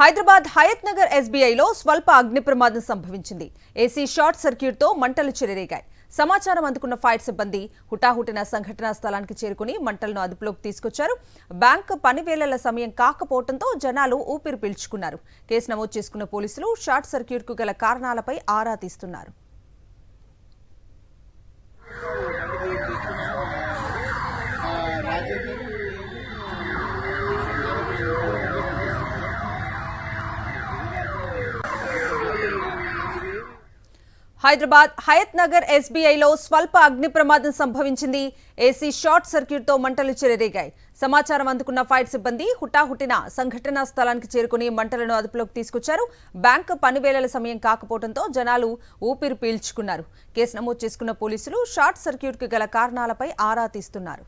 హైదరాబాద్ హయత్ నగర్ ఎస్బీఐలో స్వల్ప అగ్ని ప్రమాదం సంభవించింది. ఏసీ షార్ట్ సర్క్యూట్తో మంటలు చెలరేగాయి. సమాచారం అందుకున్న ఫైర్ సిబ్బంది హుటాహుటిన సంఘటనా స్థలానికి చేరుకుని మంటలను అదుపులోకి తీసుకొచ్చారు. బ్యాంక్ పనివేళల సమయం కాకపోవడంతో జనాలు ఊపిరి పీల్చుకున్నారు. కేసు నమోదు చేసుకున్న పోలీసులు షార్ట్ సర్క్యూట్కు గల కారణాలపై ఆరా తీస్తున్నారు. హైదరాబాద్ హయత్ నగర్ ఎస్బీఐలో స్వల్ప అగ్ని ప్రమాదం సంభవించింది. ఏసీ షార్ట్ సర్క్యూట్తో మంటలు చెలరేగాయి. సమాచారం అందుకున్న ఫైర్ సిబ్బంది హుటాహుటిన సంఘటనా స్థలానికి చేరుకుని మంటలను అదుపులోకి తీసుకొచ్చారు. బ్యాంకు పనివేళల సమయం కాకపోవడంతో జనాలు ఊపిరి పీల్చుకున్నారు. కేసు నమోదు చేసుకున్న పోలీసులు షార్ట్ సర్క్యూట్కు గల కారణాలపై ఆరా తీస్తున్నారు.